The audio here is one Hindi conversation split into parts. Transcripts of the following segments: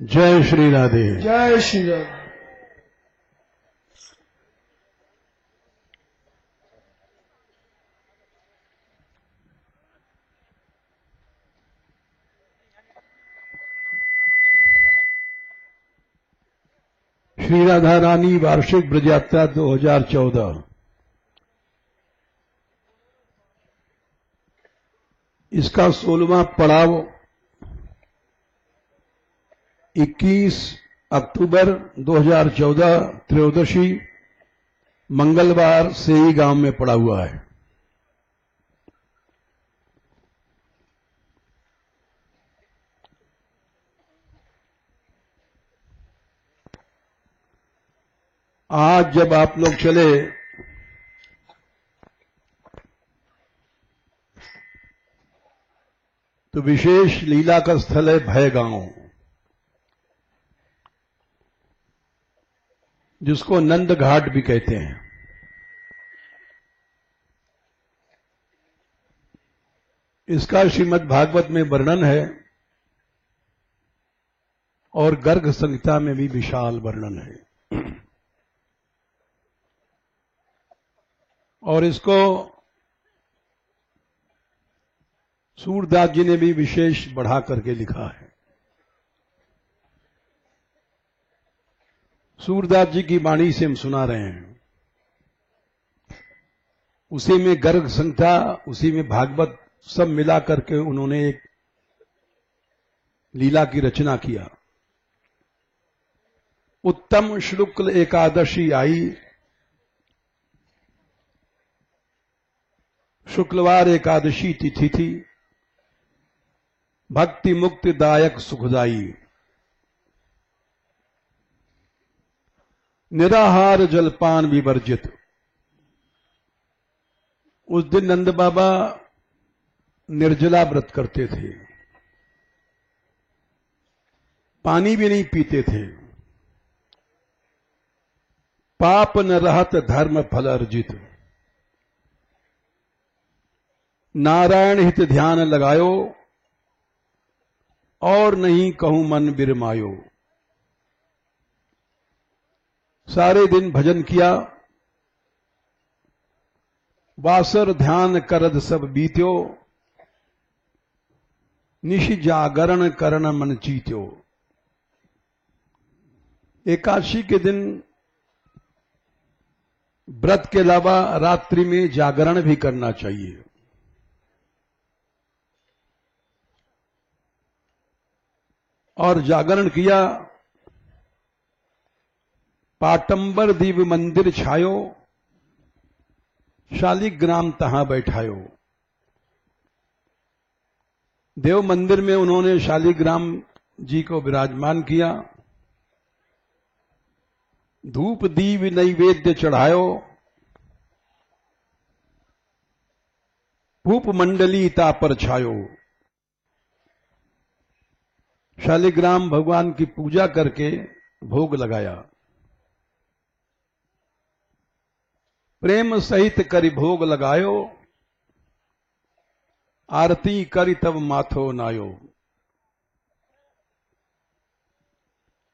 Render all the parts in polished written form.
जय श्री राधे। जय श्री राधे। श्री राधा रानी वार्षिक ब्रज यात्रा 2014, इसका 16वां पड़ाव 21 अक्टूबर 2014 त्रयोदशी मंगलवार से ही गांव में पड़ा हुआ है। आज जब आप लोग चले तो विशेष लीला का स्थल है भय गांव, जिसको नंद घाट भी कहते हैं। इसका श्रीमद् भागवत में वर्णन है और गर्ग संहिता में भी विशाल वर्णन है। और इसको सूरदास जी ने भी विशेष बढ़ा करके लिखा है। सूरदास जी की वाणी से हम सुना रहे हैं। उसी में गर्ग संहिता, उसी में भागवत सब मिला करके उन्होंने एक लीला की रचना किया। उत्तम शुक्ल एकादशी आई, शुक्रवार एकादशी तिथि थी, भक्ति मुक्तिदायक सुखदाई, निराहार जलपान विवर्जित। उस दिन नंद बाबा निर्जला व्रत करते थे, पानी भी नहीं पीते थे। पाप न रहत धर्म फल अर्जित, नारायण हित ध्यान लगायो, और नहीं कहूं मन बिरमायो। सारे दिन भजन किया, वासर ध्यान करद सब बीत्यो, निशि जागरण करण मन चीत्यो। एकादशी के दिन व्रत के अलावा रात्रि में जागरण भी करना चाहिए। और जागरण किया। पाटंबर दीव मंदिर छायो, शालिग्राम तहां बैठायो। देव मंदिर में उन्होंने शालिग्राम जी को विराजमान किया। धूप दीव नैवेद्य चढ़ायो, भूप मंडली ता पर छायो। शालिग्राम भगवान की पूजा करके भोग लगाया। प्रेम सहित करि भोग लगायो, आरती करि तब माथो नायो।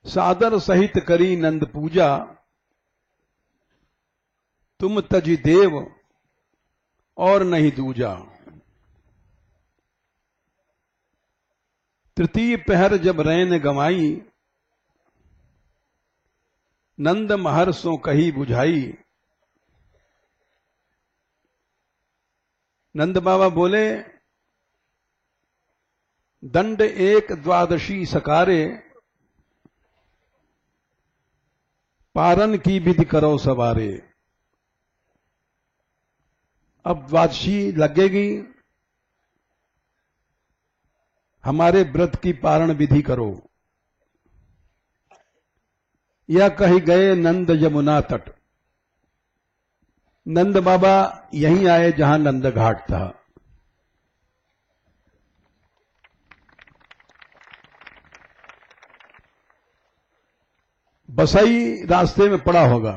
सादर सहित करी नंद पूजा, तुम तजि देव और नहीं दूजा। तृतीय पहर जब रैन गमाई, नंद महर्षों कही बुझाई। नंद बाबा बोले, दंड एक द्वादशी सकारे, पारन की विधि करो सवारे। अब द्वादशी लगेगी, हमारे व्रत की पारण विधि करो। यह कही गए नंद यमुना तट। नंद बाबा यहीं आए जहां नंद घाट था। बसई रास्ते में पड़ा होगा।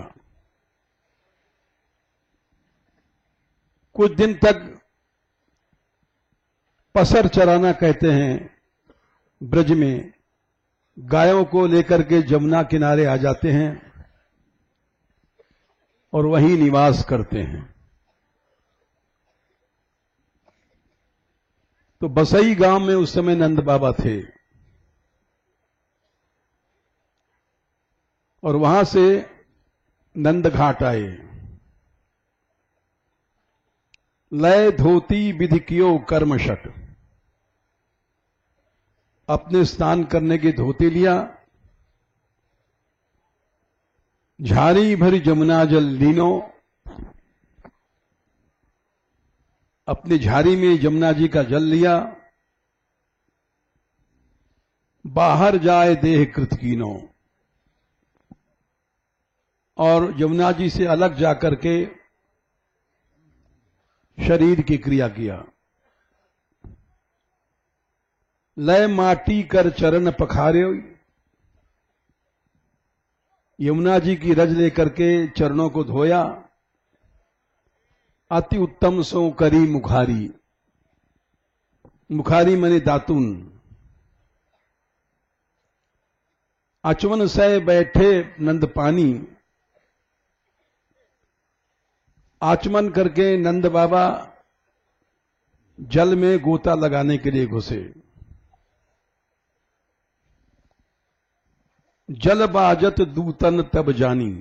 कुछ दिन तक पसर चराना कहते हैं ब्रज में, गायों को लेकर के जमुना किनारे आ जाते हैं और वहीं निवास करते हैं। तो बसई गांव में उस समय नंद बाबा थे और वहां से नंद घाट आए। लय धोती विधि कियो कर्मशट, अपने स्नान करने की धोती लिया, झारी भरी जमुना जल लीनो, अपनी झारी में जमुना जी का जल लिया, बाहर जाए देह कृत कीनो, और यमुना जी से अलग जाकर के शरीर की क्रिया किया। लय माटी कर चरण पखारे, यमुना जी की रज लेकर के चरणों को धोया। अति उत्तम सो करी मुखारी, मुखारी मने दातुन। अचवन से बैठे नंद पानी, आचमन करके नंद बाबा जल में गोता लगाने के लिए घुसे। जल बाजत दूतन तब जानी,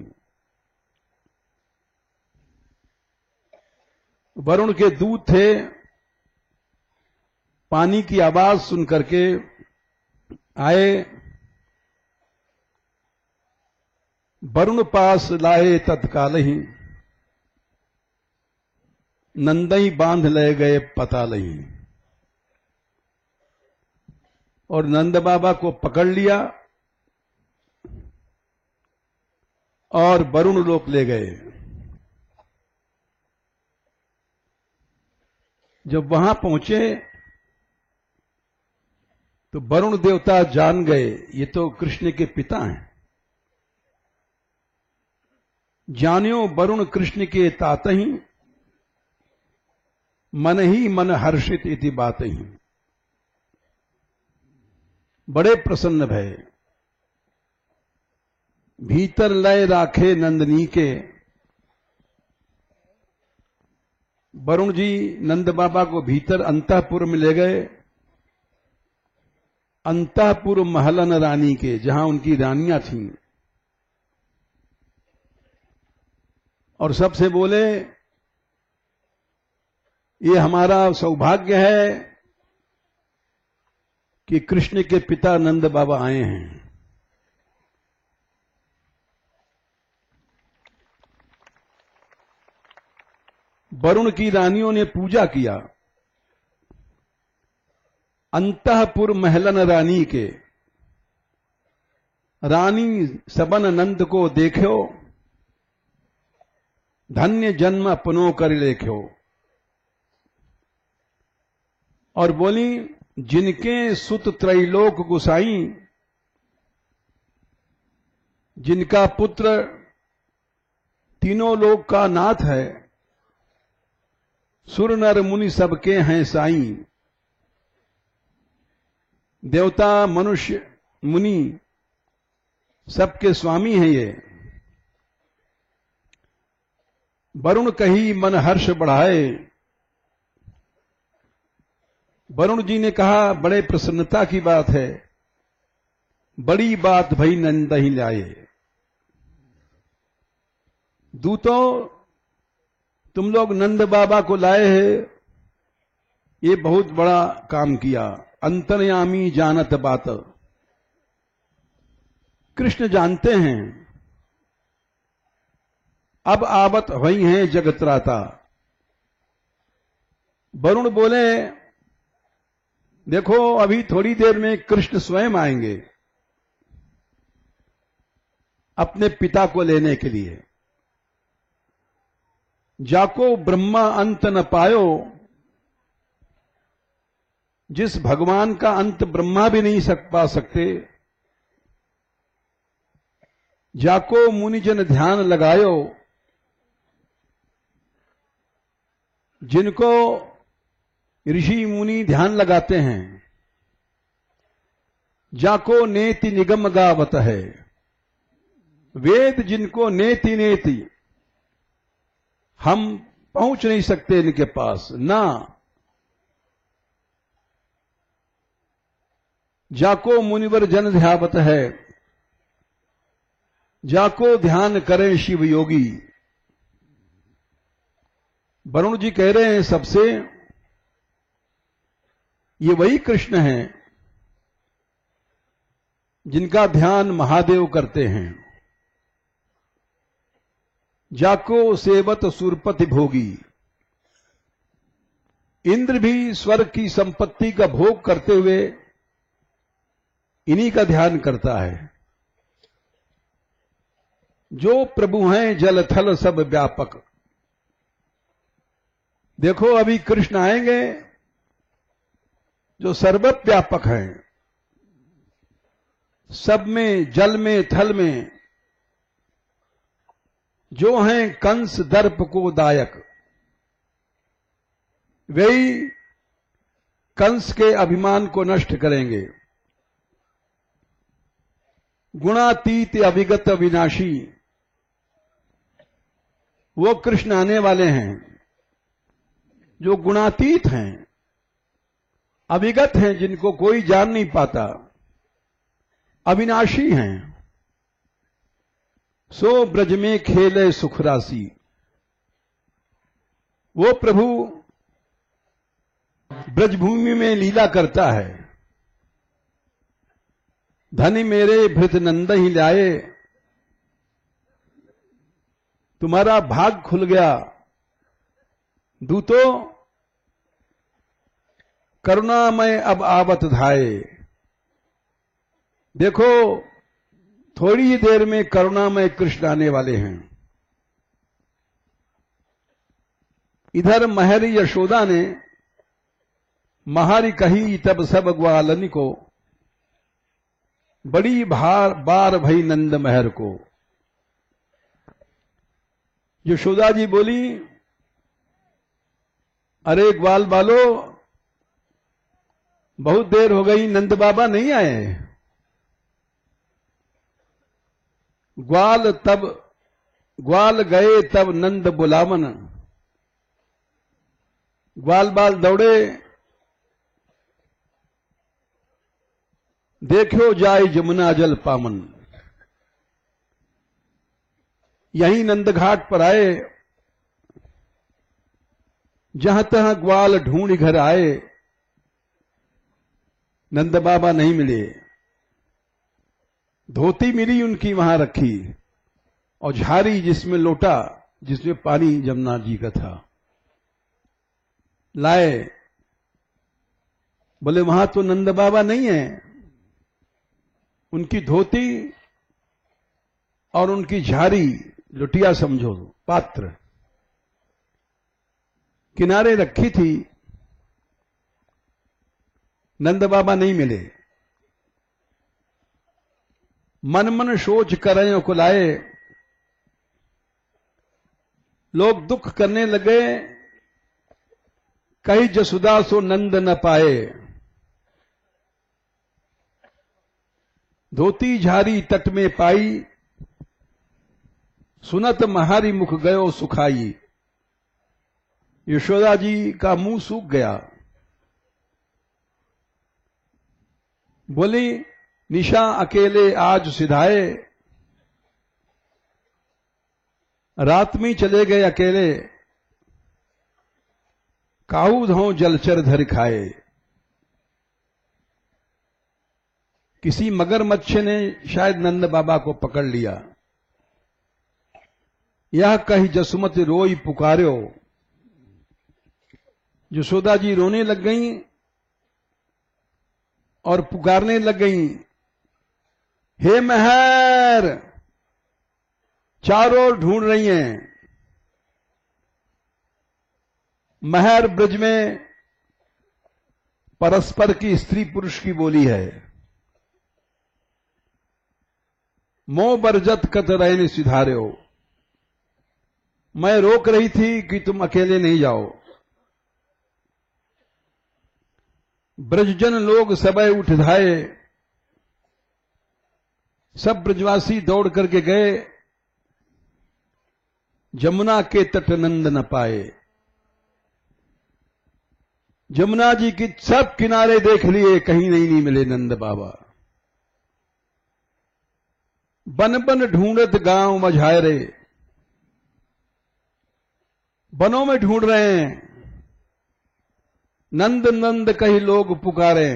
वरुण के दूत थे, पानी की आवाज सुन करके आए। वरुण पास लाए तत्काल ही, नंदई बांध ले गए पता नहीं। और नंद बाबा को पकड़ लिया और वरुण लोक ले गए। जब वहां पहुंचे तो वरुण देवता जान गए ये तो कृष्ण के पिता हैं। जानियो वरुण कृष्ण के तातहि, मन ही मन हर्षित इति बात ही। बड़े प्रसन्न भय, भीतर लय राखे नंदनी के। वरुण जी नंद बाबा को भीतर अंतःपुर में ले गए, अंतःपुर महलन रानी के, जहां उनकी रानियां थीं। और सबसे बोले ये हमारा सौभाग्य है कि कृष्ण के पिता नंद बाबा आए हैं। वरुण की रानियों ने पूजा किया। अंतःपुर महलन रानी के, रानी सबन नंद को देखो, धन्य जन्म अपनो कर लेख्यो। और बोली जिनके सुत त्रैलोक गुसाई, जिनका पुत्र तीनों लोक का नाथ है, सुर नर मुनि सबके हैं साई। देवता मनुष्य मुनि सबके स्वामी हैं ये। वरुण कही मन हर्ष बढ़ाए। वरुण जी ने कहा बड़े प्रसन्नता की बात है, बड़ी बात भई नंद ही लाए। दूतों तुम लोग नंद बाबा को लाए हैं, ये बहुत बड़ा काम किया। अंतर्यामी जानत बात, कृष्ण जानते हैं। अब आवत वही है जगत्राता। वरुण बोले देखो अभी थोड़ी देर में कृष्ण स्वयं आएंगे अपने पिता को लेने के लिए। जाको ब्रह्मा अंत न पायो, जिस भगवान का अंत ब्रह्मा भी नहीं पा सकते। जाको मुनिजन ध्यान लगायो, जिनको ऋषि मुनि ध्यान लगाते हैं। जाको नेति निगम गावत है, वेद जिनको नेति नेति, हम पहुंच नहीं सकते इनके पास ना। जाको मुनिवर जन ध्यावत है, जाको ध्यान करें शिव योगी। वरुण जी कह रहे हैं सबसे, ये वही कृष्ण हैं जिनका ध्यान महादेव करते हैं। जाको सेवत सुरपति भोगी, इंद्र भी स्वर्ग की संपत्ति का भोग करते हुए इन्हीं का ध्यान करता है। जो प्रभु हैं जल थल सब व्यापक। देखो अभी कृष्ण आएंगे जो सर्वव्यापक हैं, सब में, जल में, थल में, जो हैं कंस दर्प को दायक। वही कंस के अभिमान को नष्ट करेंगे। गुणातीत अविगत विनाशी, वो कृष्ण आने वाले हैं जो गुणातीत हैं, अविगत हैं, जिनको कोई जान नहीं पाता, अविनाशी हैं। सो ब्रज में खेले सुख राशि। वो प्रभु ब्रजभूमि में लीला करता है। धनी मेरे भृत नंद ही लाए, तुम्हारा भाग खुल गया। दूतो करुणामय अब आवत धाये। देखो थोड़ी ही देर में करुणामय कृष्ण आने वाले हैं। इधर महरी यशोदा ने महारी कही तब सब ग्वालन को, बड़ी बार भई नंद महर को। यशोदा जी बोली, अरे ग्वाल बालो, बहुत देर हो गई, नंद बाबा नहीं आए। ग्वाल गए तब नंद बुलावन। ग्वाल बाल दौड़े, देखो जाए जमुना जल पावन। यहीं नंद घाट पर आए, जहां तहां ग्वाल ढूंढ घर आए, नंद बाबा नहीं मिले। धोती मिली उनकी वहां रखी, और झारी जिसमें लोटा, जिसमें पानी जमुना जी का था, लाए। बोले वहां तो नंद बाबा नहीं है। उनकी धोती और उनकी झारी, लुटिया समझो, पात्र, किनारे रखी थी। नंद बाबा नहीं मिले। मन मन सोच करें कुलाए, लोग दुख करने लगे, कहीं जसुदा सो नंद न पाए। धोती झारी तट में पाई, सुनत महारी मुख गयो सुखाई। यशोदा जी का मुंह सूख गया। बोली, निशा अकेले आज सिधाए, रात में चले गए अकेले, काऊ धो जलचर धर खाए। किसी मगरमच्छ ने शायद नंद बाबा को पकड़ लिया। यह कही जसुमति रोई पुकार्यो। यशोदा जी रोने लग गईं और पुकारने लग गईं, हे महर, चारों ओर ढूंढ रही हैं। महर ब्रज में परस्पर की स्त्री पुरुष की बोली है। मोह बरजत कत रैन सिधार्यो। मैं रोक रही थी कि तुम अकेले नहीं जाओ। ब्रजजन लोग सबय उठ धाये, सब ब्रजवासी दौड़ करके गए, जमुना के तट नंद न पाए। जमुना जी की सब किनारे देख लिए, कहीं नहीं मिले नंद बाबा। बन बन ढूंढत गांव मझारे, बनों में ढूंढ रहे हैं, नंद नंद कहीं लोग पुकारे,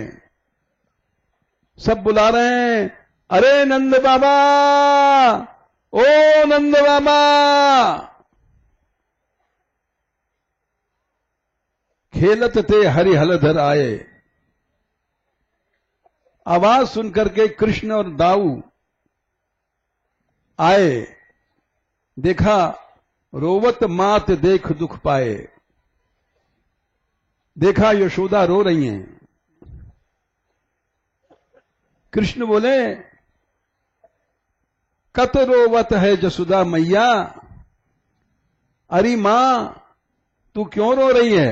सब बुला रहे हैं, अरे नंद बाबा, ओ नंद बाबा। खेलत थे हरिहलधर आए। आवाज सुनकर के कृष्ण और दाऊ आए, देखा रोवत मात देख दुख पाए। देखा यशोदा रो रही हैं। कृष्ण बोले, कत रोवत है जसुदा मैया। अरे मां, तू क्यों रो रही है?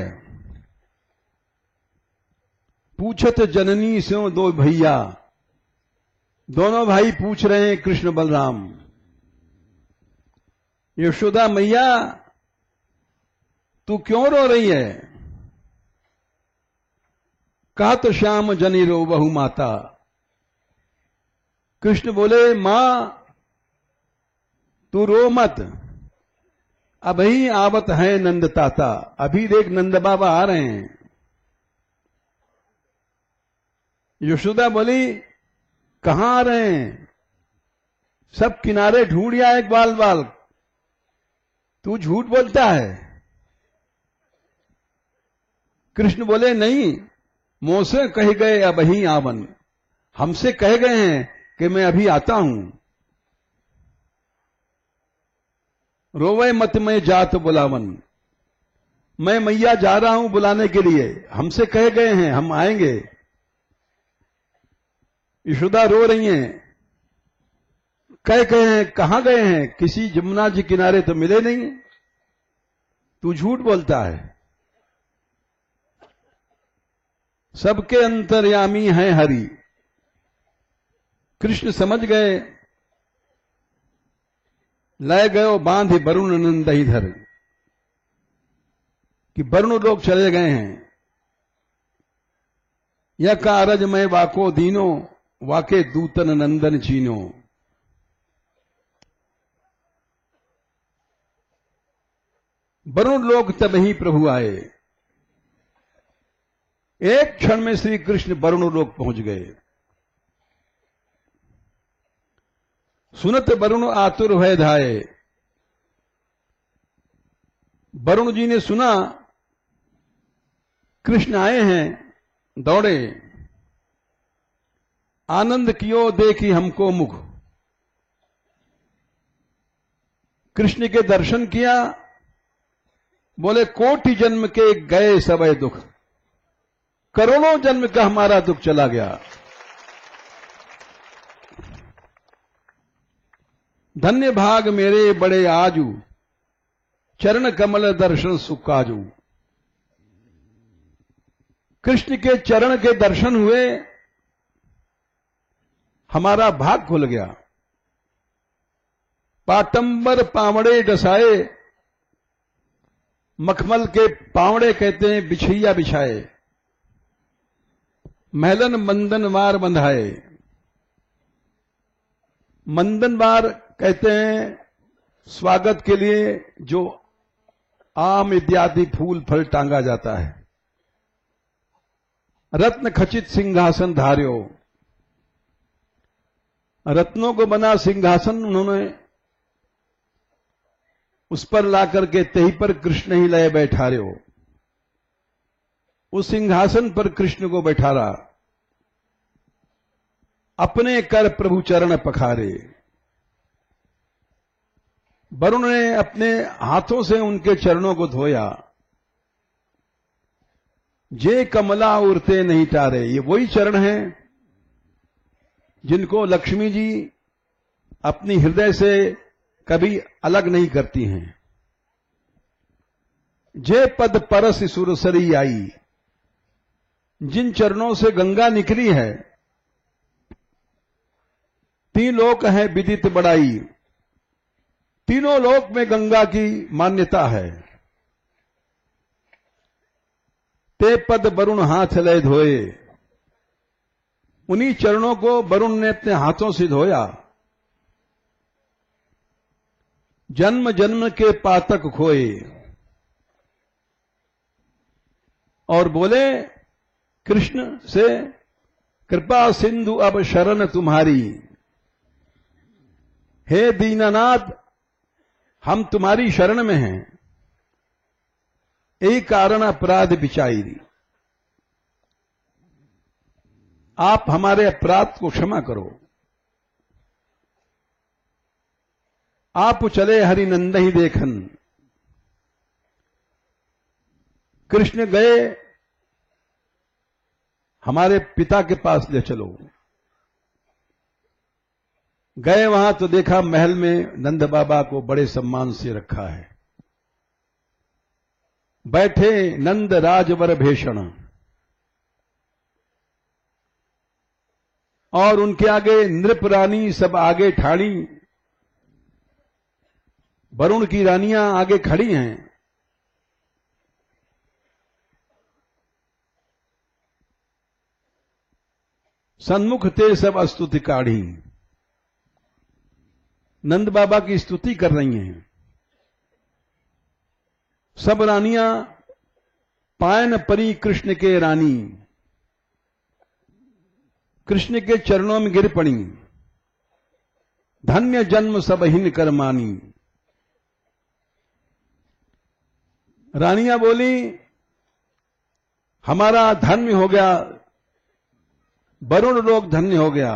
पूछत जननी स्यों दो भैया। दोनों भाई पूछ रहे हैं कृष्ण बलराम। यशोदा मैया, तू क्यों रो रही है? कहा तो श्याम जनी रो बहु माता। कृष्ण बोले, मां तू रो मत, अभी आवत है नंद ताता। अभी देख नंद बाबा आ रहे हैं। यशोदा बोली, कहां आ रहे हैं? सब किनारे ढूंढिया एक बाल बाल, तू झूठ बोलता है। कृष्ण बोले, नहीं, मोसे कह गए अब ही आवन। हमसे कह गए हैं कि मैं अभी आता हूं। रोवे मत मैं जात बुलावन। मैं मैया जा रहा हूं बुलाने के लिए, हमसे कह गए हैं हम आएंगे। यशोदा रो रही हैं, कह गए हैं, कहां गए हैं? किसी जमुना जी किनारे तो मिले नहीं। तू झूठ बोलता है। सबके अंतर्यामी है हरि। कृष्ण समझ गए, लय गयो बांध वरुण नंद इधर, कि वरुण लोग चले गए हैं। यह कारज में वाको दीनो, वाके दूतन नंदन चीनो। वरुण लोग तब ही प्रभु आए। एक क्षण में श्री कृष्ण वरुण लोग पहुंच गए। सुनत वरुण आतुर भय धाये। वरुण जी ने सुना कृष्ण आए हैं, दौड़े, आनंद कियो देखी हमको मुख। कृष्ण के दर्शन किया, बोले कोटि जन्म के गए सबय दुख। करोड़ों जन्म का हमारा दुख चला गया। धन्य भाग मेरे बड़े आजू, चरण कमल दर्शन सुख काजू। कृष्ण के चरण के दर्शन हुए, हमारा भाग खुल गया। पाटंबर पावड़े डसाए, मखमल के पावड़े कहते हैं बिछैया बिछाए। महलन मंदनवार बंधाए। मंदनवार कहते हैं स्वागत के लिए जो आम इत्यादि फूल फल टांगा जाता है। रत्न खचित सिंहासन धार्यो। रत्नों को बना सिंहासन उन्होंने उस पर लाकर के तही पर कृष्ण ही लय बैठा रहे हो। उस सिंहासन पर कृष्ण को बैठा रहा। अपने कर प्रभु चरण पखारे। वरुण ने अपने हाथों से उनके चरणों को धोया। जे कमला उड़ते नहीं टारे। ये वही चरण हैं जिनको लक्ष्मी जी अपनी हृदय से कभी अलग नहीं करती हैं। जे पद परस सुरसरी आई। जिन चरणों से गंगा निकली है, तीन लोक हैं विदित बड़ाई, तीनों लोक में गंगा की मान्यता है। ते पद वरुण हाथ लय धोए, उन्हीं चरणों को वरुण ने अपने हाथों से धोया। जन्म जन्म के पातक खोए, और बोले कृष्ण से, कृपा सिंधु अब शरण तुम्हारी, हे दीनानाथ हम तुम्हारी शरण में हैं, यही कारण अपराध बिचाई, आप हमारे अपराध को क्षमा करो। आप चले हरि नंदहि देखन, कृष्ण गए हमारे पिता के पास ले चलो। गए वहां तो देखा महल में नंद बाबा को बड़े सम्मान से रखा है। बैठे नंद राजवर भीषण, और उनके आगे नृप रानी सब आगे ठाड़ी, वरुण की रानियां आगे खड़ी हैं। सन्मुख ते सब स्तुति काढ़ी, नंद बाबा की स्तुति कर रही हैं। सब रानियां पायन परी कृष्ण के रानी, कृष्ण के चरणों में गिर पड़ी। धन्य जन्म सब हिन कर मानी, रानियां बोली हमारा धन्य हो गया, वरुण लोग धन्य हो गया।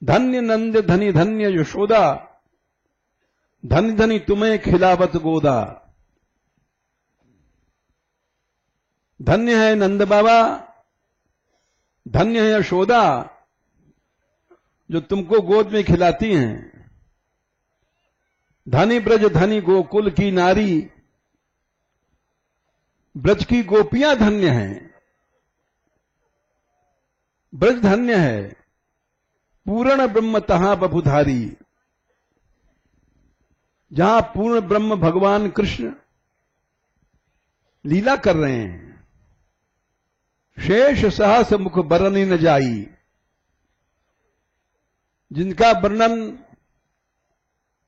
धन्य नंद धनी धन्य यशोदा, धनी धनी तुम्हें खिलावत गोदा। धन्य है नंद बाबा, धन्य है यशोदा जो तुमको गोद में खिलाती हैं। धनी ब्रज धनी गोकुल की नारी, ब्रज की गोपियां धन्य हैं। ब्रज धन्य है, पूर्ण ब्रह्म तहां बभुधारी, जहां पूर्ण ब्रह्म भगवान कृष्ण लीला कर रहे हैं। शेष सहस मुख बरनी न जाई, जिनका वर्णन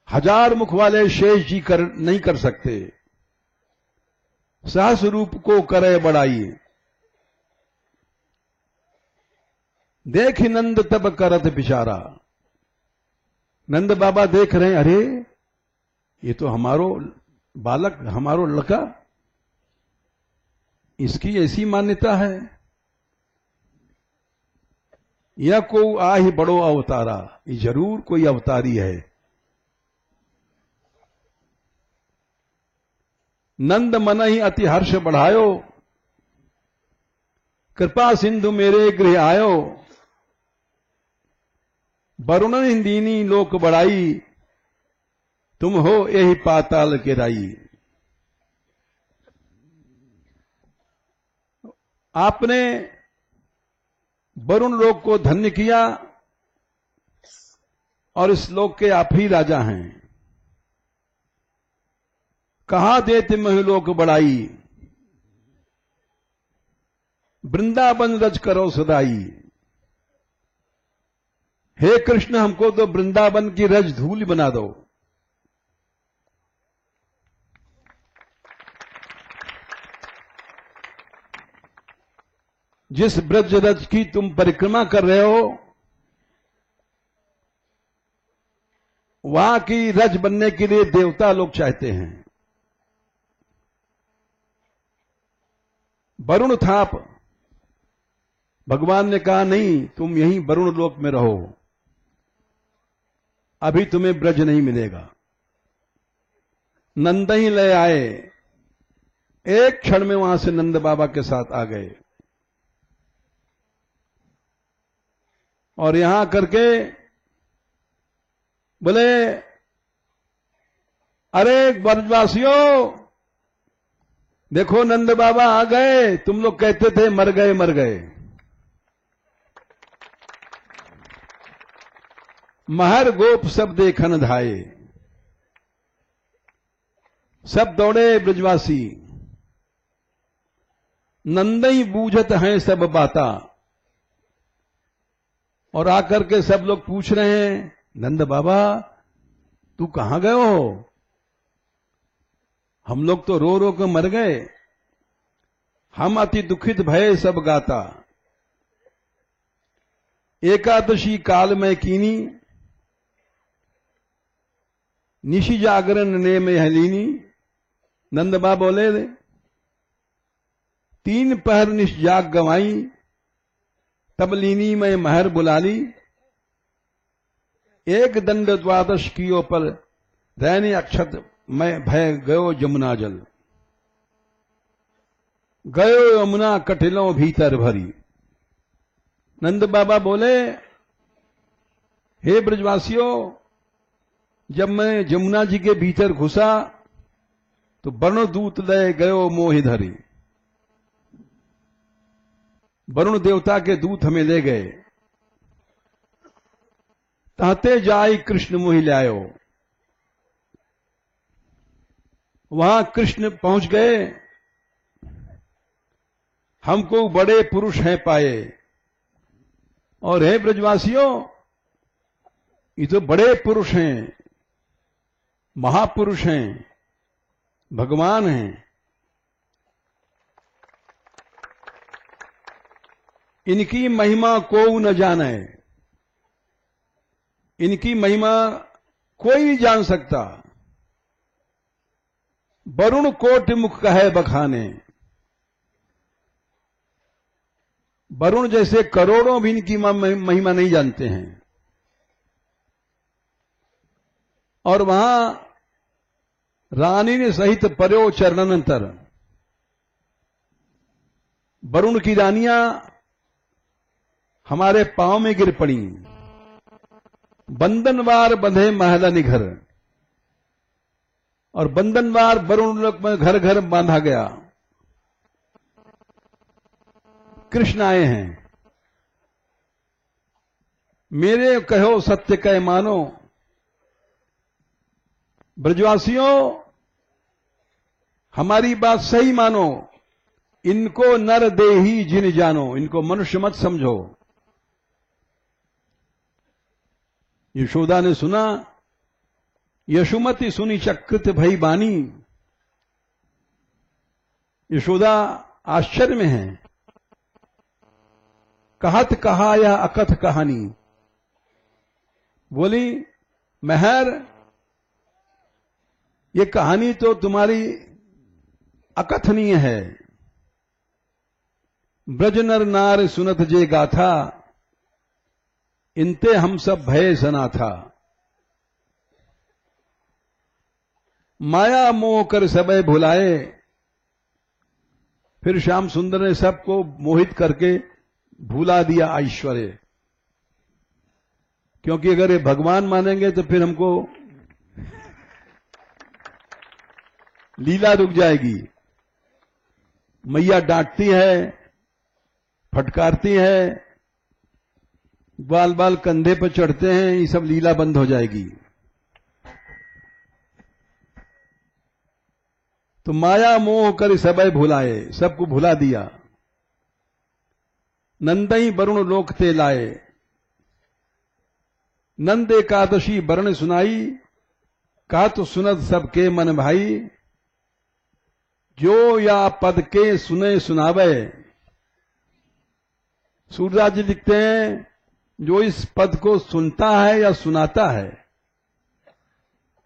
हजार मुख वाले शेष जी नहीं कर सकते। सहस रूप को करे बड़ाई, देख नंद तब करत बिचारा। नंद बाबा देख रहे हैं, अरे ये तो हमारो बालक, हमारो लड़का, इसकी ऐसी मान्यता है, या को आ ही बड़ो अवतारा, ये जरूर कोई अवतारी है। नंद मन ही अति हर्ष बढ़ायो, कृपा सिंधु मेरे गृह आयो। वरुण दीनी लोक बड़ाई, तुम हो यही पाताल के राई। आपने वरुण लोक को धन्य किया, और इस लोक के आप ही राजा हैं। कहा देते महिलोक बड़ाई, वृंदावन रज करो सदाई। हे कृष्ण हमको तो वृंदावन की रज धूल बना दो। जिस ब्रज रज की तुम परिक्रमा कर रहे हो, वहां की रज बनने के लिए देवता लोग चाहते हैं। वरुण थाप, भगवान ने कहा नहीं, तुम यहीं वरुण लोक में रहो, अभी तुम्हें ब्रज नहीं मिलेगा। नंद ही ले आए, एक क्षण में वहां से नंद बाबा के साथ आ गए, और यहां करके बोले, अरे ब्रजवासियों देखो नंद बाबा आ गए, तुम लोग कहते थे मर गए मर गए। महर गोप सब देखन धाये। सब दौड़े ब्रजवासी, नंदई बूझत हैं सब बाता। और आकर के सब लोग पूछ रहे हैं, नंद बाबा तू कहां गए हो? हम लोग तो रो रो कर मर गए, हम अति दुखित भय सब गाता। एकादशी काल में कीनी, निशि जागरण ने में हलीनी। नंद बाबा बोले 3 पहर निश जाग गवाई, तब लीनी में महर बुलाली। एक दंड द्वादश कियो पर, रैने अक्षत मैं भय गयो जमुना जल। गयो यमुना कटिलों भीतर भरी। नंद बाबा बोले, हे ब्रजवासियों, जब मैं जमुना जी के भीतर घुसा तो वरुण दूत ले गयो मोहि धरी। वरुण देवता के दूत हमें ले गए, ताते जाई कृष्ण मोहि लायो। वहां कृष्ण पहुंच गए, हमको बड़े पुरुष हैं पाए। और हे ब्रजवासियों, ये तो बड़े पुरुष हैं, महापुरुष हैं, भगवान हैं। इनकी महिमा को न जाने, इनकी महिमा कोई नहीं जान सकता। वरुण कोटि मुख कहे बखाने। वरुण जैसे करोड़ों भी इनकी महिमा नहीं जानते हैं। और वहां रानी ने सहित पर्यो चरणंतर। वरुण की रानियां हमारे पांव में गिर पड़ी। बंधनवार बंधे महला निघर। और बंधनवार वरुण लोक में घर घर बांधा गया। कृष्ण आए हैं, मेरे कहो सत्य कह मानो। ब्रजवासियों, हमारी बात सही मानो। इनको नर देही जिन जानो, इनको मनुष्य मत समझो। यशोदा ने सुना, यशुमति सुनी चकृत भई बानी। यशोदा आश्चर्य में है। कहत कहा यह अकथ कहानी। बोली, महर, ये कहानी तो तुम्हारी अकथनीय है। ब्रज नर नार सुनत जे गाथा, इनते हम सब भय सना था। माया मोह कर सबे भुलाए। फिर श्याम सुंदर ने सबको मोहित करके भूला दिया ऐश्वर्य। क्योंकि अगर ये भगवान मानेंगे तो फिर हमको लीला रुक जाएगी। मैया डांटती है, फटकारती है, बाल बाल कंधे पर चढ़ते हैं, ये सब लीला बंद हो जाएगी। तो माया मोह कर सबे भुलाए, सबको भुला दिया। नंदई वरुण लोक ते लाए। नंद एकादशी वर्ण सुनाई, का तो सुनत सबके मन भाई। जो या पद के सुने सुनावे। सूरदास जी लिखते हैं, जो इस पद को सुनता है या सुनाता है,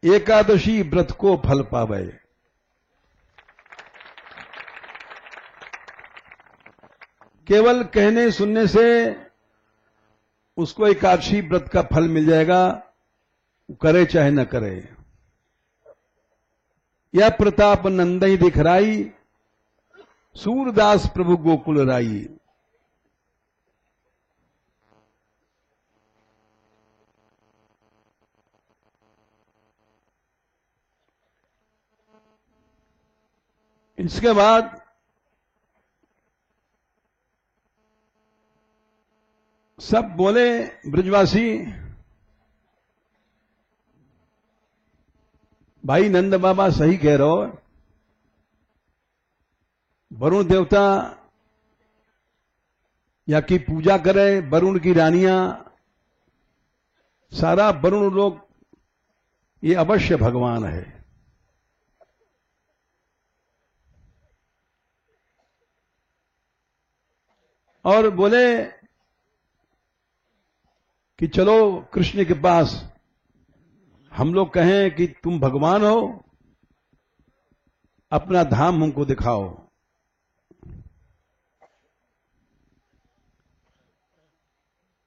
एकादशी व्रत को फल पावे। केवल कहने सुनने से उसको एकादशी व्रत का फल मिल जाएगा, करे चाहे न करे। यह प्रताप नंदई दिखराई, सूरदास प्रभु गोकुल राई। इसके बाद सब बोले ब्रजवासी, भाई नंद बाबा सही कह रहे हो। वरुण देवता या की पूजा करें, वरुण की रानियां, सारा वरुण लोग ये अवश्य भगवान है। और बोले कि चलो कृष्ण के पास, हम लोग कहें कि तुम भगवान हो, अपना धाम हमको दिखाओ।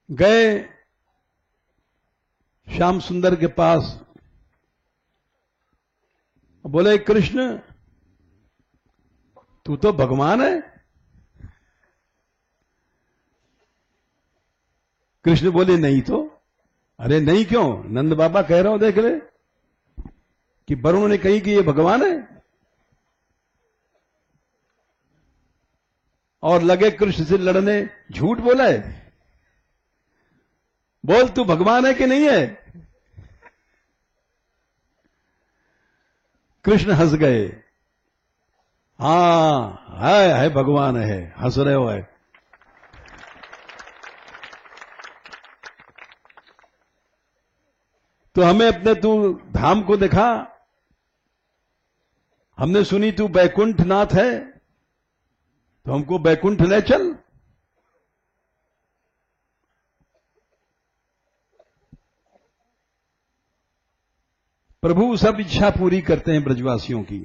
गए श्याम सुंदर के पास, बोले कृष्ण तू तो भगवान है। कृष्ण बोले नहीं तो। अरे नहीं क्यों, नंद बाबा कह रहा हो, देख ले कि वरुण ने कही कि ये भगवान है। और लगे कृष्ण से लड़ने, झूठ बोला है, बोल तू भगवान है कि नहीं है। कृष्ण हंस गए, हां है भगवान है, हंस रहे हो है। तो हमें अपने तू धाम को दिखा, हमने सुनी तू बैकुंठ नाथ है, तो हमको बैकुंठ ले चल। प्रभु सब इच्छा पूरी करते हैं ब्रजवासियों की।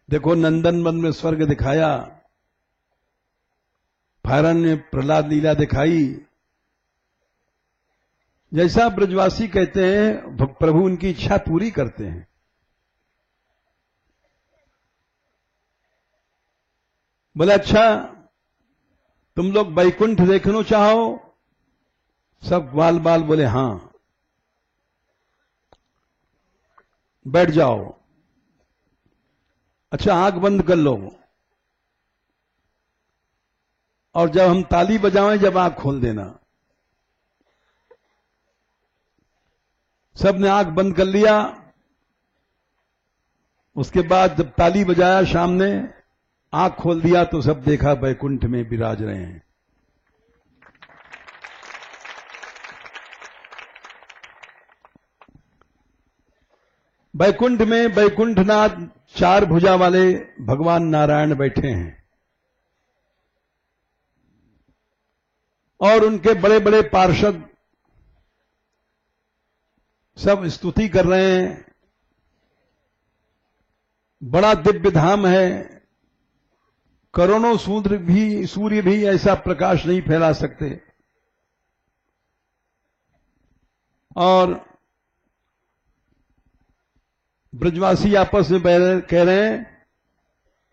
देखो नंदन वन में स्वर्ग दिखाया, फारन में प्रहलाद लीला दिखाई। जैसा ब्रजवासी कहते हैं प्रभु उनकी इच्छा पूरी करते हैं। बोले अच्छा तुम लोग बैकुंठ देखना चाहो? सब बाल बाल बोले हां। बैठ जाओ। अच्छा आंख बंद कर लो, और जब हम ताली बजाएं जब आंख खोल देना। सब ने आंख बंद कर लिया। उसके बाद जब ताली बजाया शाम ने, आंख खोल दिया तो सब देखा बैकुंठ में विराज रहे हैं। बैकुंठ में बैकुंठनाथ चार भुजा वाले भगवान नारायण बैठे हैं, और उनके बड़े बड़े पार्षद सब स्तुति कर रहे हैं। बड़ा दिव्य धाम है, करोड़ों सूर्य भी ऐसा प्रकाश नहीं फैला सकते। और ब्रजवासी आपस में कह रहे हैं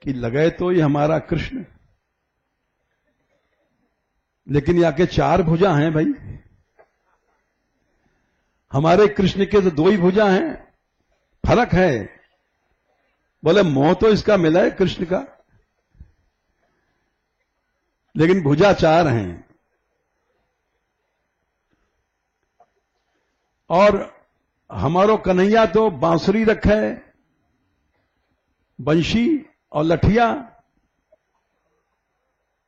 कि लगे तो ये हमारा कृष्ण, लेकिन यहाँ के चार भुजा हैं भाई। हमारे कृष्ण के तो दो ही भुजा हैं, फर्क है। बोले मोह तो इसका मिला है कृष्ण का, लेकिन भुजा चार हैं। और हमारो कन्हैया तो बांसुरी रखे, बंशी और लठिया,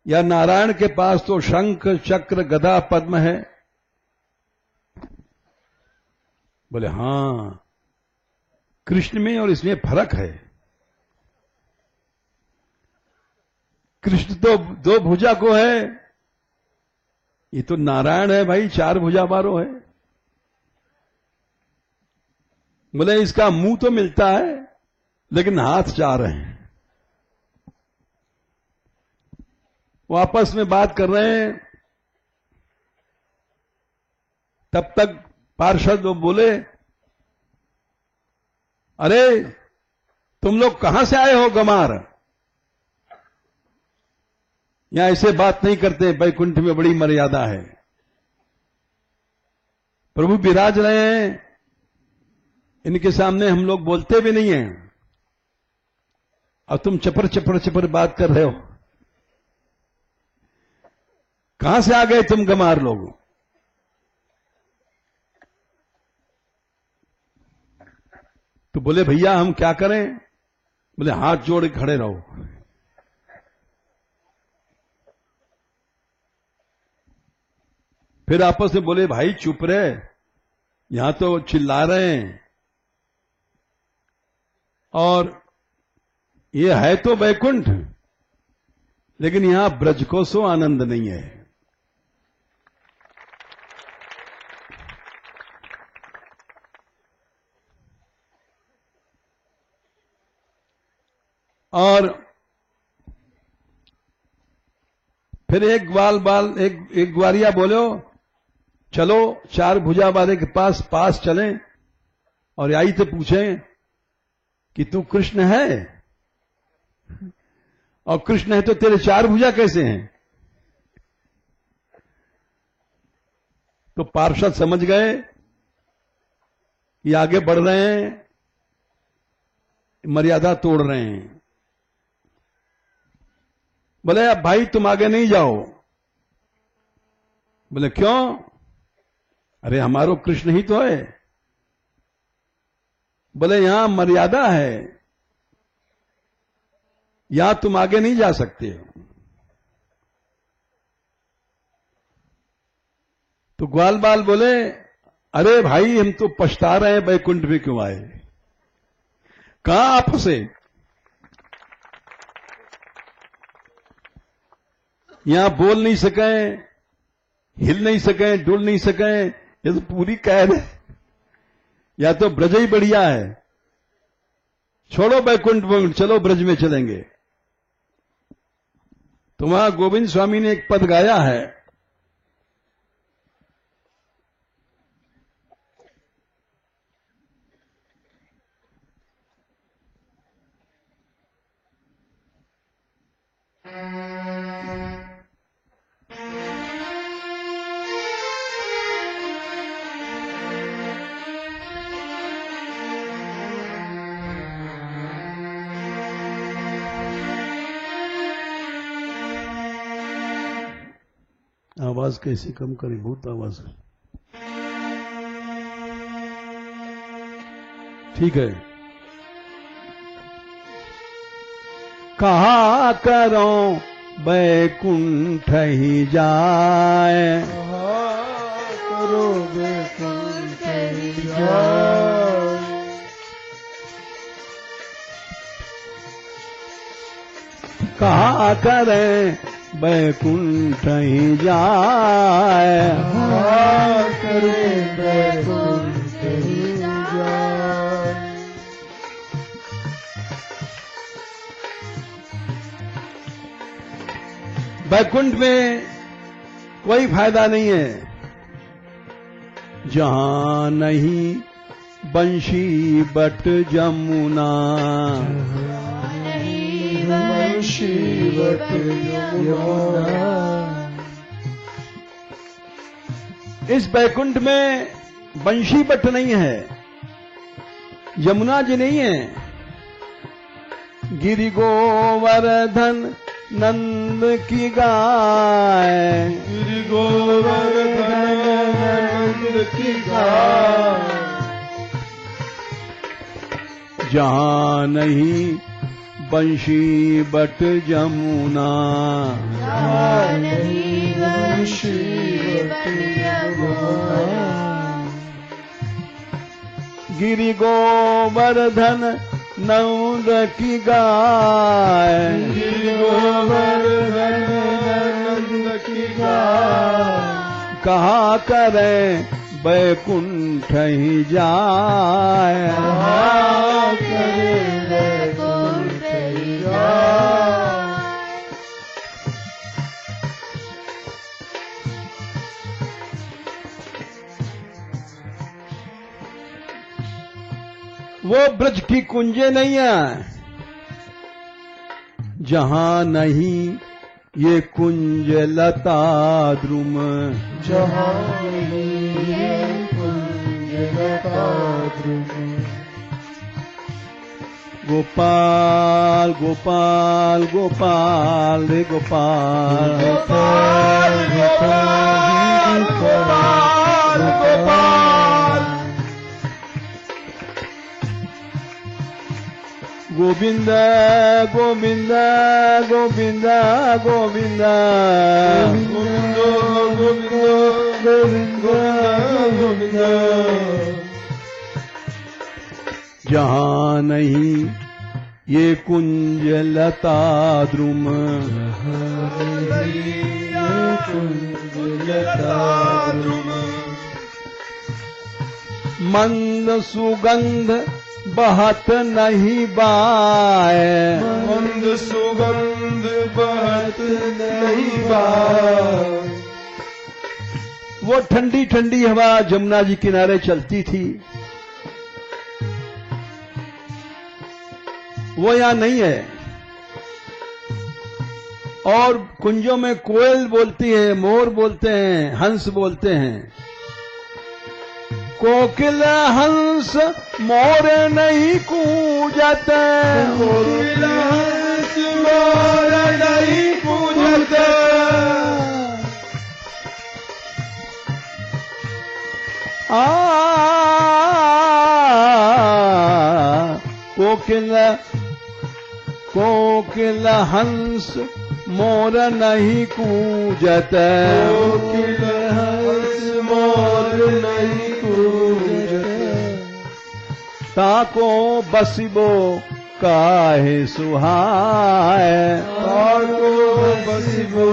या नारायण के पास तो शंख चक्र गदा पद्म है। बोले हां कृष्ण में और इसमें फर्क है। कृष्ण तो दो भुजा को है, ये तो नारायण है भाई, चार भुजा वालों है। बोले इसका मुंह तो मिलता है लेकिन हाथ चार हैं। वो आपस में बात कर रहे हैं। तब तक पार्षद वो बोले, अरे तुम लोग कहां से आए हो गमार? यहां ऐसे बात नहीं करते, बैकुंठ में बड़ी मर्यादा है। प्रभु विराज रहे हैं, इनके सामने हम लोग बोलते भी नहीं हैं, और तुम चपर चपर चपर बात कर रहे हो। कहां से आ गए तुम गमार लोग? तो बोले भैया हम क्या करें? बोले हाथ जोड़ के खड़े रहो। फिर आपस में बोले भाई चुप रहे, यहां तो चिल्ला रहे हैं और ये है तो वैकुंठ, लेकिन यहां ब्रज को सो आनंद नहीं है। और फिर एक ग्वारिया बोलो चलो चार भुजा वाले के पास चलें और आई तो पूछें कि तू कृष्ण है, और कृष्ण है तो तेरे चार भुजा कैसे हैं? तो पार्षद समझ गए कि आगे बढ़ रहे हैं, मर्यादा तोड़ रहे हैं। बोले अब भाई तुम आगे नहीं जाओ। बोले क्यों? अरे हमारो कृष्ण ही तो है। बोले यहां मर्यादा है, यहां तुम आगे नहीं जा सकते। तो ग्वाल बाल बोले अरे भाई हम तो पछता रहे हैं बैकुंठ में क्यों आए। कहां आपसे? यहां बोल नहीं सके, हिल नहीं सके, डुल नहीं सके, ये तो पूरी कैद है। या तो ब्रज ही बढ़िया है, छोड़ो बैकुंठ, चलो ब्रज में चलेंगे। तो वहां गोविंद स्वामी ने एक पद गाया है, आवाज कैसी कम करी, बहुत आवाज है। ठीक है। कहा करो बैकुंठ ही जाए, करो बैकुंठ ही जाए। कहा करें बैकुंठ ही जाए, करे बैकुंठ ही जाए। बैकुंठ में कोई फायदा नहीं है जहां नहीं बंशी बट जमुना। बंशी बट यमुना। इस बैकुंठ में बंशी बट नहीं है, यमुना जी नहीं है। गिरि गोवर्धन नंद की गाय, गिरि गोवर्धन नंद की गाय। जहां नहीं बंशी बट जमुना। जहां नहीं बंशी बट यमुना। गिरि गोवर्धन नंद की गाय, गिरि गोवर्धन नंद की गाय। कहा करें बैकुंठ ही जाए, कहा करें बैकुंठ ही जाए। वो ब्रज की कुंजे नहीं है जहां नहीं ये कुंज लता द्रुम। जहां नहीं ये कुंज लता द्रुम। गोपाल गोपाल गोपाल रे गोपाल, गोपाल गोपाल गोपाल गोपाल। गोविंद गोविंद गोविंद गोविंद गोविंद गोविंद गोविंद जहाँ नहीं ये कुंज लता द्रुम मंद सुगंध बहत नहीं बाए मंद सुगंध बहत नहीं बाए वो ठंडी ठंडी हवा जमुना जी किनारे चलती थी, वो यहां नहीं है। और कुंजों में कोयल बोलती है, मोर बोलते हैं, हंस बोलते हैं। कोकिल हंस मोर नहीं कूजत, कोकिल हंस मोर नहीं कूजत। कोकिल हंस मोर नहीं कूजत, कोकिल हंस मोर नहीं कूजत। ताको बसिबो काहे सुहाए, ताको बसिबो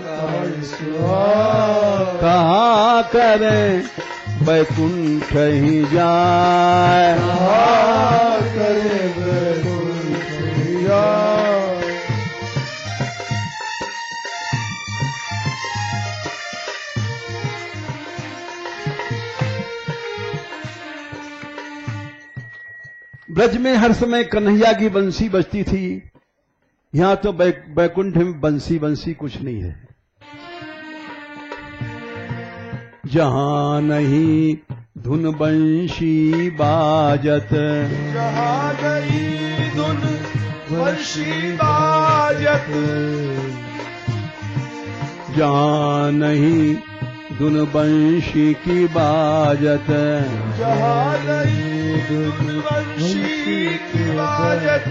काहे सुहाए। कहाँ करें बैकुंठ ही जाए, कहाँ करें बैकुंठ ही जाए। ब्रज में हर समय कन्हैया की बंसी बजती थी, यहां तो बैकुंठ में बंसी बंसी कुछ नहीं है। जहां नहीं धुन बंशी बाजत, जहाँ नहीं धुन बंशी बाजत। जहां नहीं धुन बंशी की बाजत, जहाँ नहीं धुन बंशी की बाजत।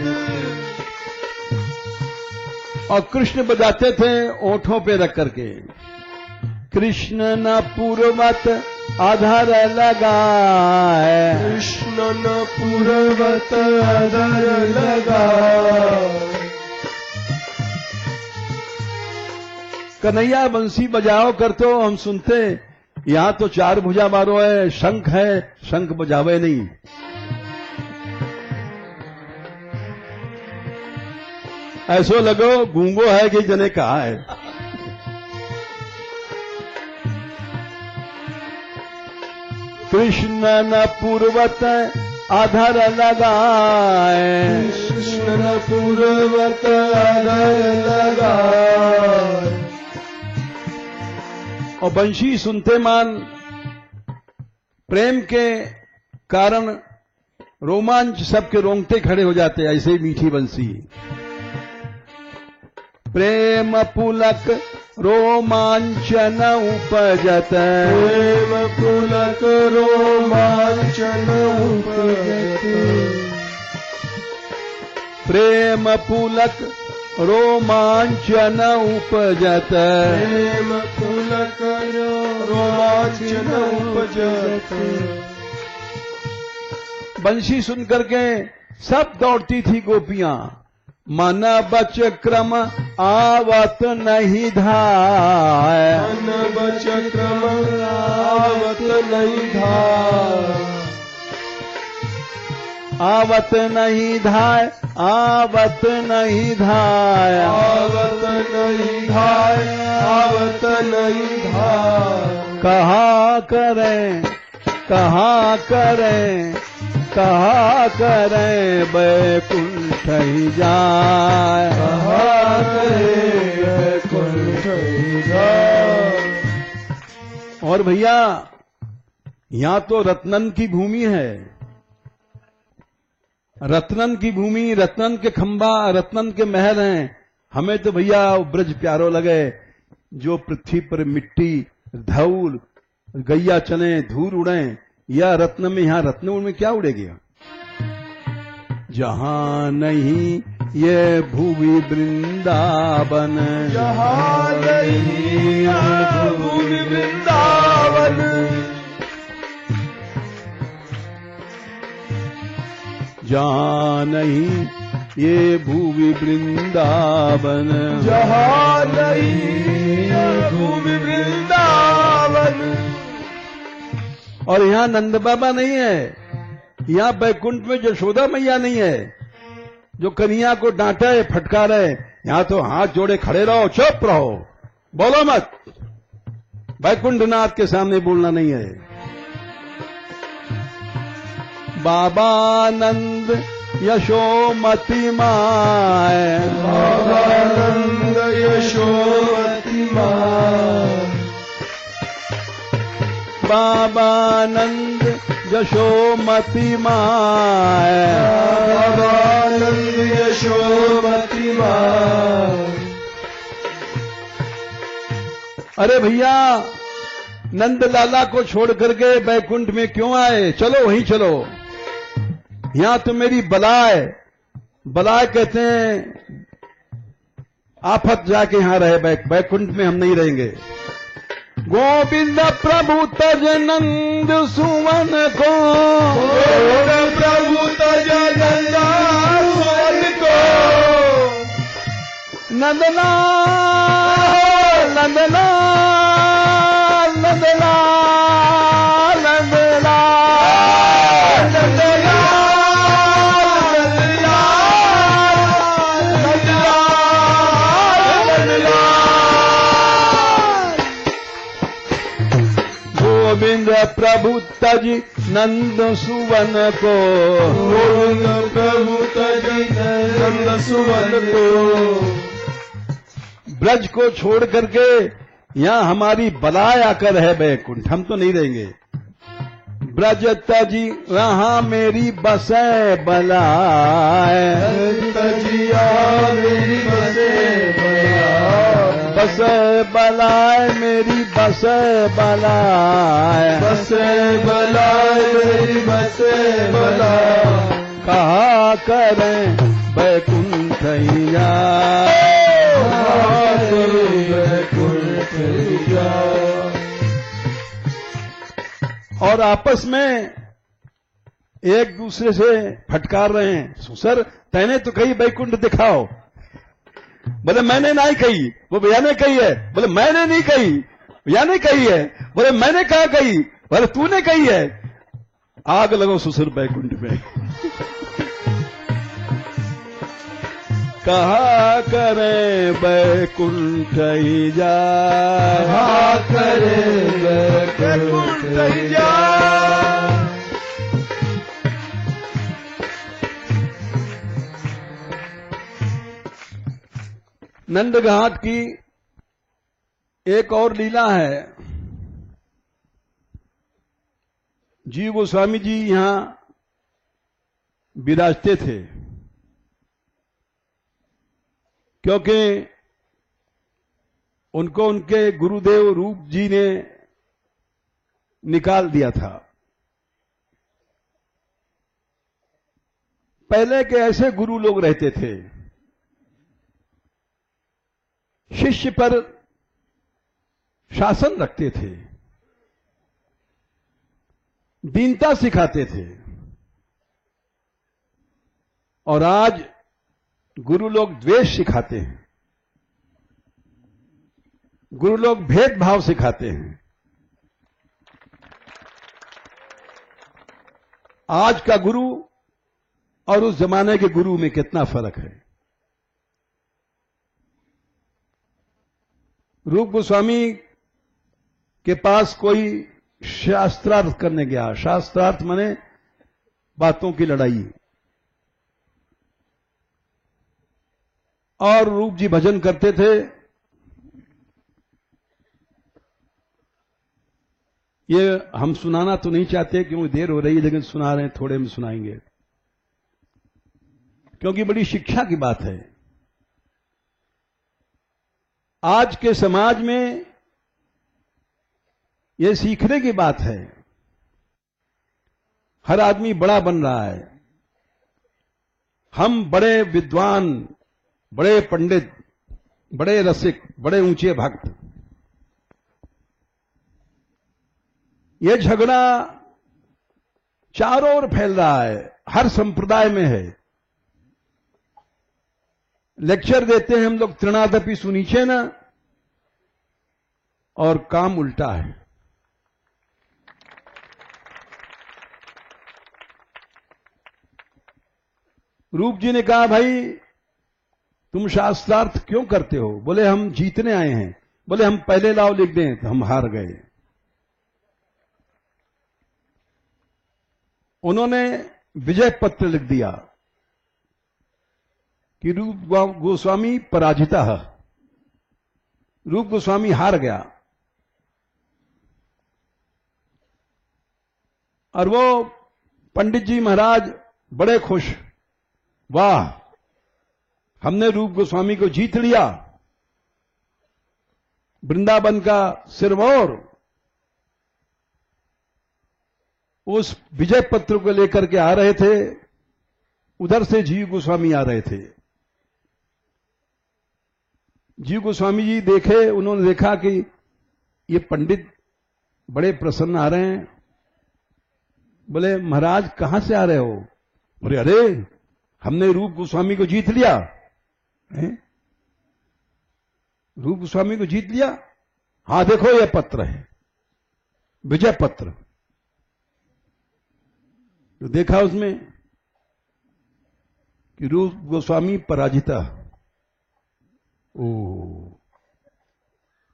और कृष्ण बजाते थे ओठों पे रख करके। कृष्ण न पूर्वत आधार लगाए, कृष्ण न पूर्वत आधार लगाए। कन्हैया बंसी बजाओ करते हो, हम सुनते। यहां तो चार भुजा मारो है, शंख है, शंख बजावे नहीं। ऐसो लगो गूंगो है कि जने कहा है। कृष्ण न पूर्वत आधार लगाए, कृष्ण न पूर्वत आधार लगाए। और बंशी सुनते मान प्रेम के कारण रोमांच सबके रोंगटे खड़े हो जाते, ऐसे ही मीठी बंसी। प्रेम पुलक रोमांचन उपजत, प्रेम पुलक रोमांचन उपजत। प्रेम पुलक रोमांचन उपजत, प्रेम पुलक रोमांचन उपजत। बंशी सुन करके सब दौड़ती थी गोपियां। मन बच क्रम आवत नहीं धाय, मन बच क्रम आवत नहीं धाय। आवत नहीं धाय, आवत नहीं धाय, आवत नहीं धाय, आवत नहीं धाय। कहाँ करें, कहाँ करें, कहाँ करें बैकुंठ ही जाए, कहाँ करें बैकुंठ ही जाए। और भैया यहां तो रत्नन की भूमि है, रत्नन की भूमि, रत्नन के खंबा, रत्नन के महल हैं। हमें तो भैया ब्रज प्यारो लगे, जो पृथ्वी पर मिट्टी, धूल, गैया चने, धूल उड़े, या रत्न में, यहां रत्न में क्या उड़ेगी? जहां नहीं ये भूवि वृंदावन, जहाँ नहीं है भूमि वृंदावन, जहां नहीं ये भूवि वृंदावन, जहाँ नहीं है भूमि वृंदावन। और यहाँ नंद बाबा नहीं है, यहाँ बैकुंठ में यशोदा मैया नहीं है जो कन्हैया को डांटा है, फटकारा है। यहाँ तो हाथ जोड़े खड़े रहो, चुप रहो, बोलो मत। बैकुंठनाथ के सामने बोलना नहीं है। बाबा नंद यशोमती माय, बाबानंद यशोमती माँ, बाबा नंद यशोमती माय, बाबानंद यशोमती माँ। अरे भैया, नंद लाला को छोड़ करके बैकुंठ में क्यों आए? चलो वहीं चलो। यहां तो मेरी बलाय, बलाय कहते हैं आफत, जाके यहां रहे। बैकुंठ में हम नहीं रहेंगे। गोविंद प्रभु तज नंद सुवन को, गोविंद प्रभु तज नंद सुवन को, नंदलाल नंदलाल नंदलाल नंदलाल गोविंद प्रभु तज नंद सुवन को, गोविंद प्रभु तज नंद सुवन को। ब्रज को छोड़ करके यहां हमारी बलाय आकर है बैकुंठ, हम तो नहीं रहेंगे। ब्रज तजी रहा मेरी बसे बलाय, तजिया मेरी बसे बलाय, बसे बलाय मेरी बसे बलाय, बसे बलाय मेरी बसे बलाय। कहा करें बैकुंठैया, और आपस में एक दूसरे से फटकार रहे हैं। सर तैने तो कही बैकुंठ दिखाओ, बोले मैंने नहीं कही। वो भैया ने कही है, बोले मैंने नहीं कही। भैया ने कही है, बोले मैंने कहा कही, बोले तूने कही है। आग लगो ससुर बैकुंठ में। कहा करे बैकुंठ जा, कहा करे बैकुंठ जा। नंदघाट की एक और लीला है। जीव गोस्वामी जी यहां विराजते थे, क्योंकि उनको उनके गुरुदेव रूप जी ने निकाल दिया था। पहले के ऐसे गुरु लोग रहते थे, शिष्य पर शासन रखते थे, दीनता सिखाते थे। और आज गुरु लोग द्वेष सिखाते हैं, गुरु लोग भेदभाव सिखाते हैं। आज का गुरु और उस जमाने के गुरु में कितना फर्क है। रूप गोस्वामी के पास कोई शास्त्रार्थ करने गया। शास्त्रार्थ माने बातों की लड़ाई। और रूप जी भजन करते थे। ये हम सुनाना तो नहीं चाहते क्योंकि देर हो रही है, लेकिन सुना रहे हैं, थोड़े में सुनाएंगे क्योंकि बड़ी शिक्षा की बात है। आज के समाज में यह सीखने की बात है। हर आदमी बड़ा बन रहा है, हम बड़े विद्वान, बड़े पंडित, बड़े रसिक, बड़े ऊंचे भक्त, यह झगड़ा चारों ओर फैल रहा है, हर संप्रदाय में है। लेक्चर देते हैं हम लोग तृणादपि सुनीचे ना, और काम उल्टा है। रूप जी ने कहा, भाई तुम शास्त्रार्थ क्यों करते हो? बोले हम जीतने आए हैं। बोले हम पहले लाओ लिख दें, तो हम हार गए। उन्होंने विजय पत्र लिख दिया कि रूप गोस्वामी पराजिता है, रूप गोस्वामी हार गया। और वो पंडित जी महाराज बड़े खुश, वाह हमने रूप गोस्वामी को जीत लिया। वृंदावन का सिरमौर उस विजय पत्र को लेकर के आ रहे थे, उधर से जीव गोस्वामी आ रहे थे। जीव गोस्वामी जी देखे, उन्होंने देखा कि ये पंडित बड़े प्रसन्न आ रहे हैं। बोले महाराज कहां से आ रहे हो? बोले अरे हमने रूप गोस्वामी को जीत लिया। रूप गोस्वामी को जीत लिया? हां देखो यह पत्र है, विजय पत्र। तो देखा उसमें कि रूप गोस्वामी पराजिता। ओ,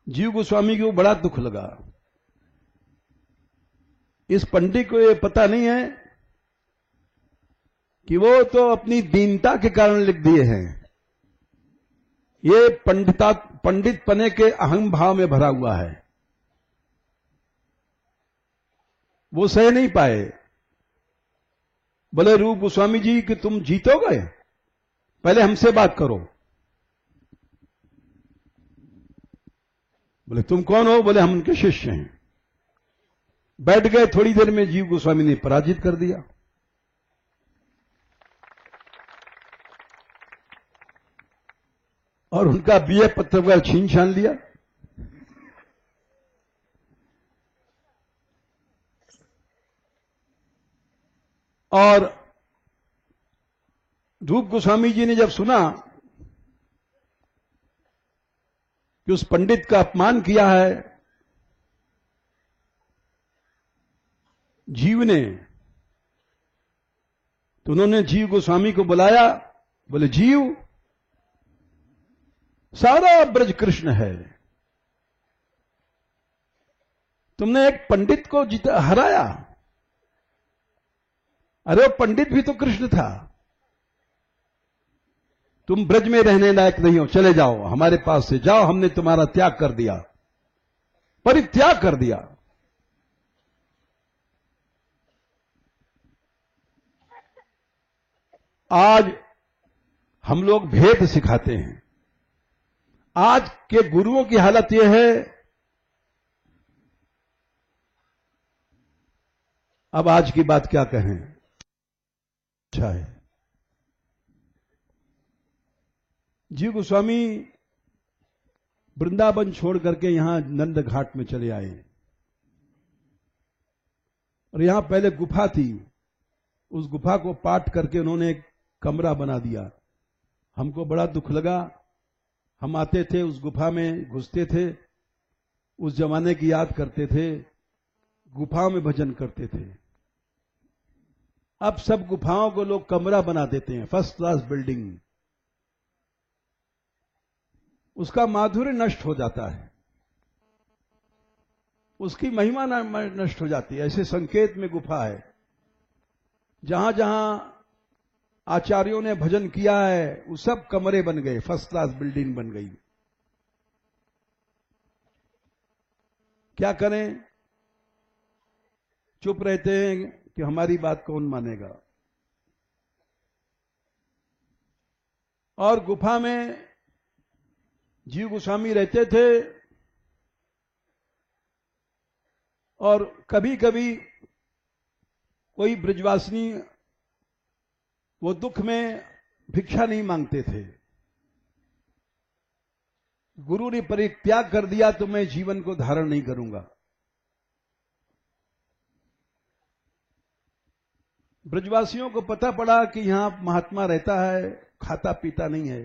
जीव गोस्वामी को बड़ा दुख लगा। इस पंडित को यह पता नहीं है कि वो तो अपनी दीनता के कारण लिख दिए हैं। ये पंडित पने के अहम भाव में भरा हुआ है, वो सह नहीं पाए। बोले रूप गोस्वामी जी कि तुम जीतोगे, पहले हमसे बात करो। बोले तुम कौन हो? बोले हम उनके शिष्य हैं। बैठ गए, थोड़ी देर में जीव गोस्वामी ने पराजित कर दिया। और उनका विजय पत्र वगैरह छीन छान लिया। और रूप गोस्वामी जी ने जब सुना कि उस पंडित का अपमान किया है जीव ने, तो उन्होंने जीव गोस्वामी को बुलाया। बोले जीव, सारा ब्रज कृष्ण है, तुमने एक पंडित को हराया। अरे वो पंडित भी तो कृष्ण था। तुम ब्रज में रहने लायक नहीं हो, चले जाओ, हमारे पास से जाओ, हमने तुम्हारा त्याग कर दिया, परित्याग कर दिया। आज हम लोग भेद सिखाते हैं। आज के गुरुओं की हालत यह है, अब आज की बात क्या कहें, अच्छा है। जीव गोस्वामी वृंदावन छोड़ करके यहां नंद घाट में चले आए, और यहां पहले गुफा थी, उस गुफा को पाट करके उन्होंने एक कमरा बना दिया। हमको बड़ा दुख लगा। हम आते थे, उस गुफा में घुसते थे, उस जमाने की याद करते थे, गुफाओं में भजन करते थे। अब सब गुफाओं को लोग कमरा बना देते हैं, फर्स्ट क्लास बिल्डिंग। उसका माधुर्य नष्ट हो जाता है, उसकी महिमा नष्ट हो जाती है। ऐसे संकेत में गुफा है, जहां जहां आचार्यों ने भजन किया है वो सब कमरे बन गए, फर्स्ट क्लास बिल्डिंग बन गई। क्या करें, चुप रहते हैं कि हमारी बात कौन मानेगा। और गुफा में जीव गोस्वामी रहते थे, और कभी कभी कोई ब्रजवासिनी वो दुख में भिक्षा नहीं मांगते थे। गुरु ने परित्याग कर दिया तो मैं जीवन को धारण नहीं करूंगा। ब्रजवासियों को पता पड़ा कि यहां महात्मा रहता है, खाता पीता नहीं है,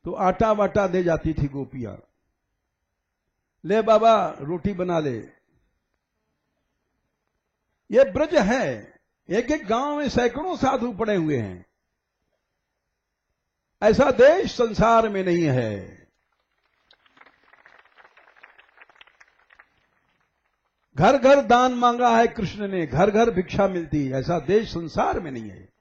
तो आटा वाटा दे जाती थी गोपियां, ले बाबा रोटी बना ले। ये ब्रज है, एक एक गांव में सैकड़ों साधु पड़े हुए हैं। ऐसा देश संसार में नहीं है। घर घर दान मांगा है कृष्ण ने, घर घर भिक्षा मिलती है, ऐसा देश संसार में नहीं है।